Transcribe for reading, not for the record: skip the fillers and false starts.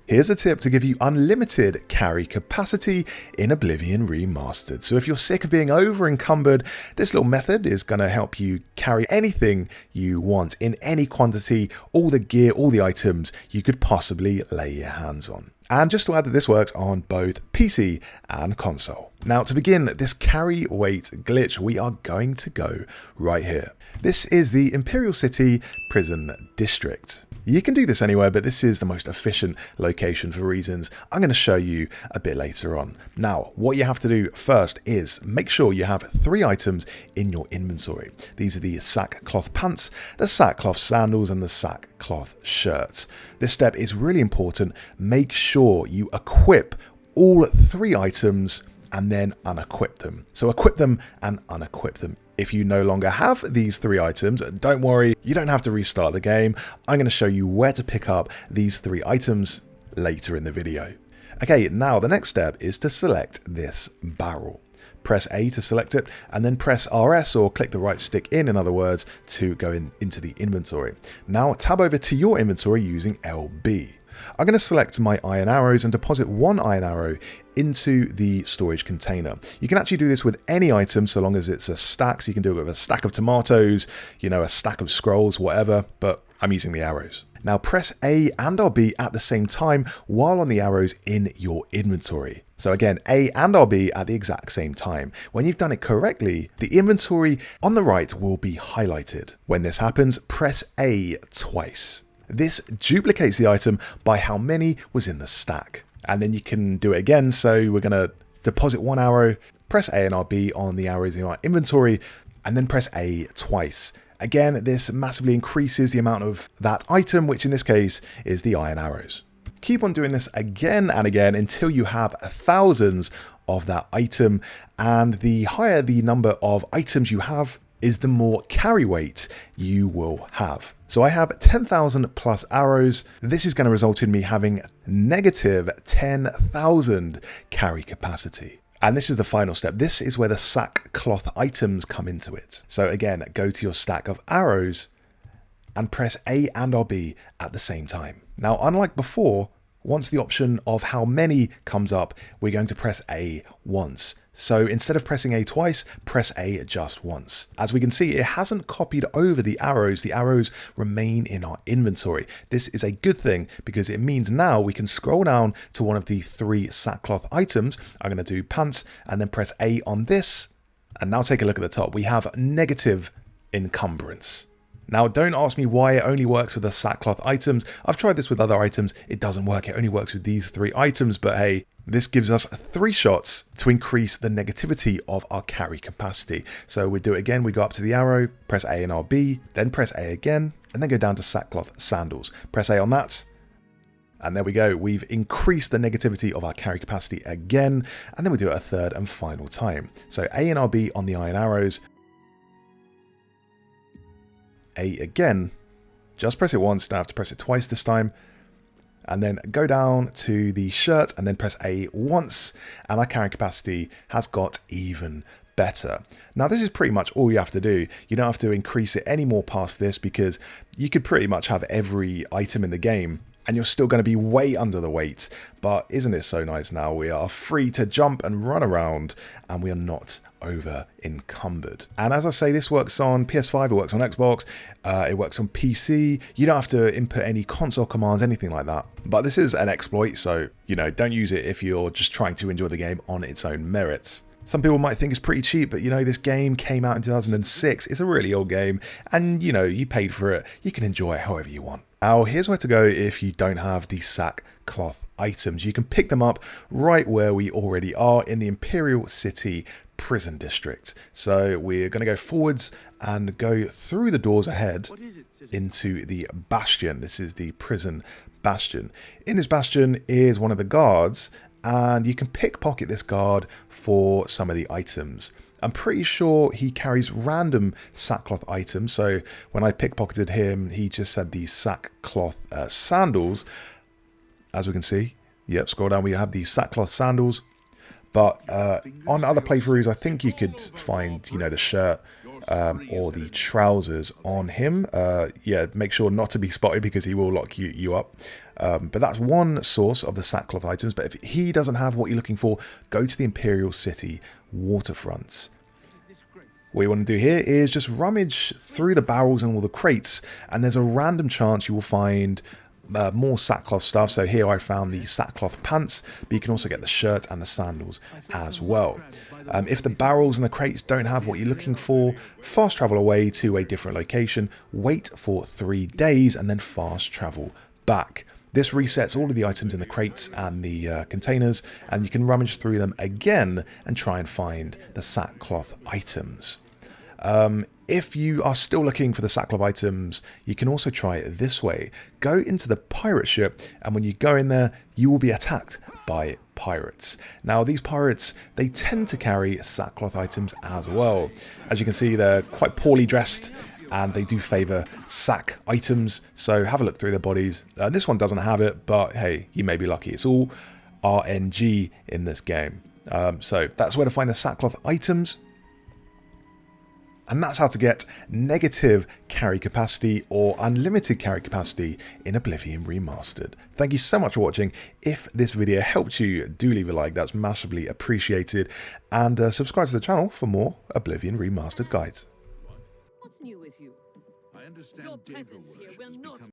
Here's a tip to give you unlimited carry capacity in Oblivion Remastered. So if you're sick of being over encumbered, this little method is going to help you carry anything you want in any quantity, all the gear, all the items you could possibly lay your hands on. And just to add that this works on both PC and console. Now to begin this carry weight glitch, we are going to go right here. This is the Imperial City Prison District. You can do this anywhere, but this is the most efficient location for reasons I'm going to show you a bit later on. Now, what you have to do first is make sure you have 3 items in your inventory. These are the sackcloth pants, the sackcloth sandals, and the sackcloth shirts. This step is really important. Make sure you equip all 3 items and then unequip them. So equip them and unequip them. If you no longer have these 3 items, don't worry, you don't have to restart the game. I'm going to show you where to pick up these 3 items later in the video. Okay, now the next step is to select this barrel. Press A to select it, and then press RS or click the right stick in other words, to go into the inventory. Now tab over to your inventory using LB. I'm going to select my iron arrows and deposit 1 iron arrow into the storage container. You can actually do this with any item so long as it's a stack. So you can do it with a stack of tomatoes, you know, a stack of scrolls, whatever, but I'm using the arrows. Now press A and RB at the same time while on the arrows in your inventory. So again, A and RB at the exact same time. When you've done it correctly, the inventory on the right will be highlighted. When this happens, press A twice. This duplicates the item by how many was in the stack. And then you can do it again. So we're going to deposit 1 arrow, press A and RB on the arrows in our inventory, and then press A twice. Again, this massively increases the amount of that item, which in this case is the iron arrows. Keep on doing this again and again until you have thousands of that item. And the higher the number of items you have is the more carry weight you will have. So I have 10,000 plus arrows. This is going to result in me having negative 10,000 carry capacity. And this is the final step. This is where the sackcloth items come into it. So again, go to your stack of arrows and press A and RB at the same time. Now, unlike before, once the option of how many comes up, we're going to press A once. So instead of pressing A twice, press A just once. As we can see, it hasn't copied over the arrows. The arrows remain in our inventory. This is a good thing because it means now we can scroll down to one of the 3 sackcloth items. I'm going to do pants and then press A on this. And now take a look at the top. We have negative encumbrance. Now, don't ask me why it only works with the sackcloth items. I've tried this with other items. It doesn't work. It only works with these 3 items. But hey, this gives us 3 shots to increase the negativity of our carry capacity. So we do it again. We go up to the arrow, press A and RB, then press A again, and then go down to sackcloth sandals. Press A on that. And there we go. We've increased the negativity of our carry capacity again. And then we do it a 3rd and final time. So A and RB on the iron arrows. A again, just press it once, don't have to press it twice this time, and then go down to the shirt and then press A once, and our carrying capacity has got even better. Now this is pretty much all you have to do. You don't have to increase it any more past this because you could pretty much have every item in the game and you're still going to be way under the weight. But isn't it so nice now? We are free to jump and run around and we are not over encumbered. And as I say, this works on PS5, it works on Xbox, it works on PC. You don't have to input any console commands, anything like that. But this is an exploit, so, you know, don't use it if you're just trying to enjoy the game on its own merits. Some people might think it's pretty cheap, but you know, this game came out in 2006. It's a really old game, and you know, you paid for it. You can enjoy it however you want. Now, here's where to go if you don't have the sackcloth items. You can pick them up right where we already are in the Imperial City Prison District. So we're going to go forwards and go through the doors ahead into the bastion. This is the prison bastion. In this bastion is one of the guards, and you can pickpocket this guard for some of the items. I'm pretty sure he carries random sackcloth items, so when I pickpocketed him, he just had these sackcloth sandals. As we can see, yep, scroll down, we have these sackcloth sandals. But on other playthroughs, I think you could find, you know, the shirt or the trousers on him. Yeah, make sure not to be spotted because he will lock you up. But that's one source of the sackcloth items. But if he doesn't have what you're looking for, go to the Imperial City waterfronts. What you want to do here is just rummage through the barrels and all the crates, and there's a random chance you will find more sackcloth stuff. So here I found the sackcloth pants, but you can also get the shirt and the sandals as well. If the barrels and the crates don't have what you're looking for, fast travel away to a different location, wait for 3 days, and then fast travel back. This resets all of the items in the crates and the containers, and you can rummage through them again and try and find the sackcloth items. If you are still looking for the sackcloth items, you can also try it this way. Go into the pirate ship, and when you go in there, you will be attacked by pirates. Now, these pirates, they tend to carry sackcloth items as well. As you can see, they're quite poorly dressed, and they do favour sack items, so have a look through their bodies. This one doesn't have it, but hey, you may be lucky. It's all RNG in this game. So that's where to find the sackcloth items. And that's how to get negative carry capacity or unlimited carry capacity in Oblivion Remastered. Thank you so much for watching. If this video helped you, do leave a like, that's massively appreciated. And subscribe to the channel for more Oblivion Remastered guides. What's new with you? I understand Your presence here will not